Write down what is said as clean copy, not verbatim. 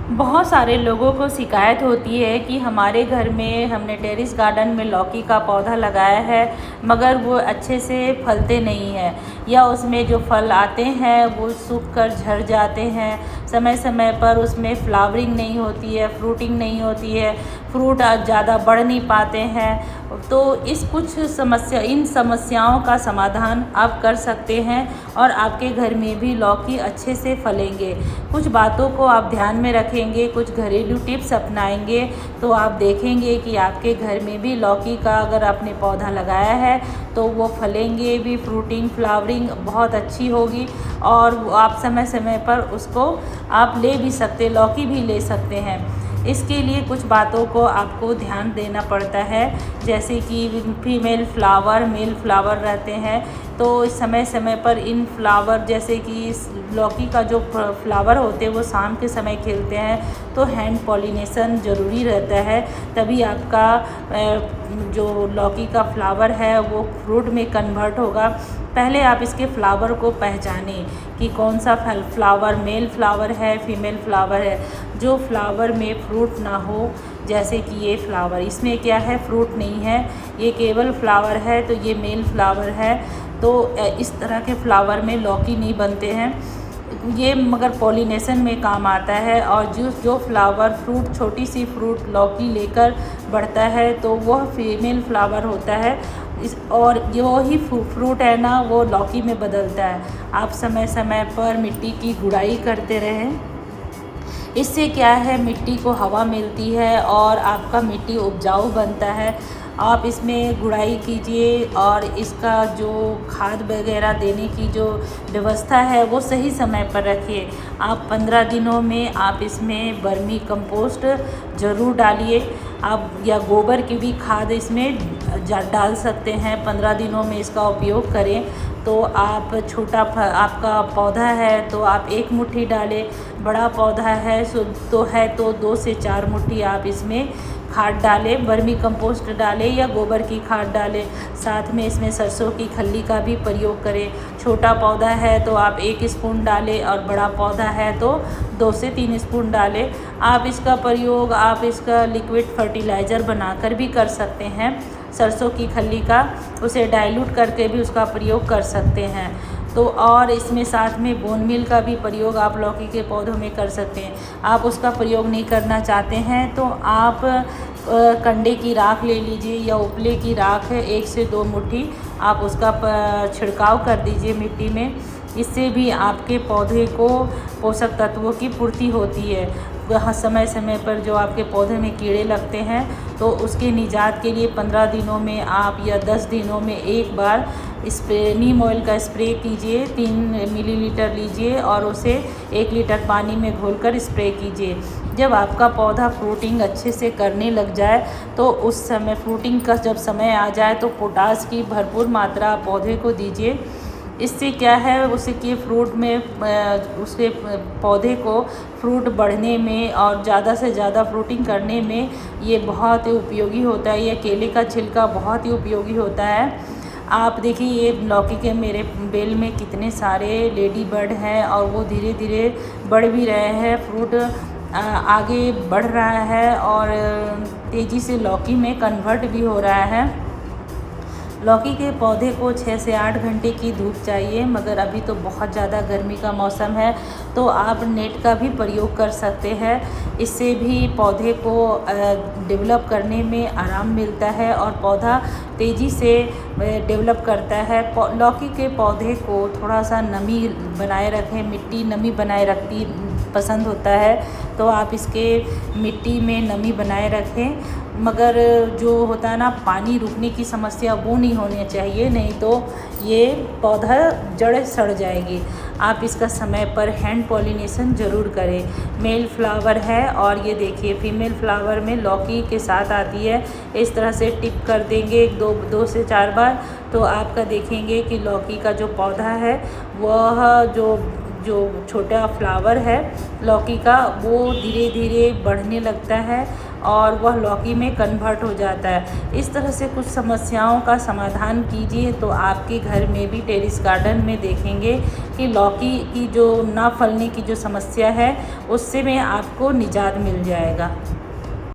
बहुत सारे लोगों को शिकायत होती है कि हमारे घर में हमने टेरेस गार्डन में लौकी का पौधा लगाया है मगर वो अच्छे से फलते नहीं हैं, या उसमें जो फल आते हैं वो सूख कर झड़ जाते हैं, समय समय पर उसमें फ्लावरिंग नहीं होती है, फ्रूटिंग नहीं होती है, फ्रूट ज़्यादा बढ़ नहीं पाते हैं। तो इन समस्याओं का समाधान आप कर सकते हैं और आपके घर में भी लौकी अच्छे से फलेंगे। कुछ बातों को आप ध्यान में रखेंगे, कुछ घरेलू टिप्स अपनाएंगे तो आप देखेंगे कि आपके घर में भी लौकी का अगर आपने पौधा लगाया है तो वो फलेंगे भी, फ्रूटिंग फ्लावरिंग बहुत अच्छी होगी और आप समय समय पर उसको आप ले भी सकते, लौकी भी ले सकते हैं। इसके लिए कुछ बातों को आपको ध्यान देना पड़ता है, जैसे कि फीमेल फ्लावर मेल फ्लावर रहते हैं, तो समय समय पर इन फ्लावर जैसे कि इस लौकी का जो फ्लावर होते हैं वो शाम के समय खिलते हैं, तो हैंड पॉलिनेशन ज़रूरी रहता है, तभी आपका जो लौकी का फ्लावर है वो फ्रूट में कन्वर्ट होगा। पहले आप इसके फ्लावर को पहचानें कि कौन सा फ्लावर मेल फ्लावर है, फीमेल फ्लावर है। जो फ्लावर में फ्रूट ना हो, जैसे कि ये फ्लावर, इसमें क्या है, फ्रूट नहीं है, ये केवल फ्लावर है, तो ये मेल फ्लावर है। तो इस तरह के फ्लावर में लौकी नहीं बनते हैं, ये मगर पॉलिनेशन में काम आता है। और जो फ्लावर फ्रूट, छोटी सी फ्रूट लौकी लेकर बढ़ता है तो वह फीमेल फ्लावर होता है, और जो ही फ्रूट है ना वो लौकी में बदलता है। आप समय समय पर मिट्टी की गुड़ाई करते रहें, इससे क्या है, मिट्टी को हवा मिलती है और आपका मिट्टी उपजाऊ बनता है। आप इसमें गुड़ाई कीजिए और इसका जो खाद वगैरह देने की जो व्यवस्था है वो सही समय पर रखिए। आप 15 दिनों में आप इसमें वर्मी कंपोस्ट ज़रूर डालिए, आप या गोबर की भी खाद इसमें डाल सकते हैं। 15 दिनों में इसका उपयोग करें तो आप आपका पौधा है तो आप 1 मुट्ठी डालें, बड़ा पौधा है तो 2 से 4 मुट्ठी आप इसमें खाद डालें, वर्मी कंपोस्ट डालें या गोबर की खाद डालें। साथ में इसमें सरसों की खल्ली का भी प्रयोग करें। छोटा पौधा है तो आप 1 स्पून डालें और बड़ा पौधा है तो 2 से 3 स्पून डालें। आप इसका प्रयोग इसका लिक्विड फर्टिलाइज़र बनाकर भी कर सकते हैं, सरसों की खल्ली का, उसे डाइल्यूट करके भी उसका प्रयोग कर सकते हैं। तो और इसमें साथ में बोन मील का भी प्रयोग आप लौकी के पौधों में कर सकते हैं। आप उसका प्रयोग नहीं करना चाहते हैं तो आप कंडे की राख ले लीजिए या उपले की राख है, 1 से 2 मुट्ठी आप उसका छिड़काव कर दीजिए मिट्टी में। इससे भी आपके पौधे को पोषक तत्वों की पूर्ति होती है। वह समय समय पर जो आपके पौधे में कीड़े लगते हैं तो उसके निजात के लिए 15 दिनों में आप या 10 दिनों में एक बार नीम ऑयल का स्प्रे कीजिए। 3 मिलीलीटर लीजिए और उसे 1 लीटर पानी में घोलकर स्प्रे कीजिए। जब आपका पौधा फ्रूटिंग अच्छे से करने लग जाए तो उस समय फ्रूटिंग का जब समय आ जाए तो पोटास की भरपूर मात्रा पौधे को दीजिए। इससे क्या है, उसके फ्रूट में उसके पौधे को फ्रूट बढ़ने में और ज़्यादा से ज़्यादा फ्रूटिंग करने में ये बहुत ही उपयोगी होता है। ये केले का छिलका बहुत ही उपयोगी होता है। आप देखिए ये लौकी के मेरे बेल में कितने सारे लेडी बर्ड हैं और वो धीरे धीरे बढ़ भी रहे हैं, फ्रूट आगे बढ़ रहा है और तेज़ी से लौकी में कन्वर्ट भी हो रहा है। लौकी के पौधे को 6 से 8 घंटे की धूप चाहिए, मगर अभी तो बहुत ज़्यादा गर्मी का मौसम है तो आप नेट का भी प्रयोग कर सकते हैं। इससे भी पौधे को डेवलप करने में आराम मिलता है और पौधा तेज़ी से डेवलप करता है। लौकी के पौधे को थोड़ा सा नमी बनाए रखें, मिट्टी नमी बनाए रखती पसंद होता है तो आप इसके मिट्टी में नमी बनाए रखें, मगर जो होता है ना पानी रुकने की समस्या वो नहीं होनी चाहिए, नहीं तो ये पौधा जड़ सड़ जाएगी। आप इसका समय पर हैंड पॉलिनेशन ज़रूर करें। मेल फ्लावर है और ये देखिए फीमेल फ्लावर में लौकी के साथ आती है। इस तरह से टिप कर देंगे 2 से 4 बार तो आपका देखेंगे कि लौकी का जो पौधा है वह जो छोटा फ्लावर है लौकी का वो धीरे धीरे बढ़ने लगता है और वह लौकी में कन्वर्ट हो जाता है। इस तरह से कुछ समस्याओं का समाधान कीजिए तो आपके घर में भी टेरेस गार्डन में देखेंगे कि लौकी की जो ना फलने की जो समस्या है उससे में आपको निजात मिल जाएगा।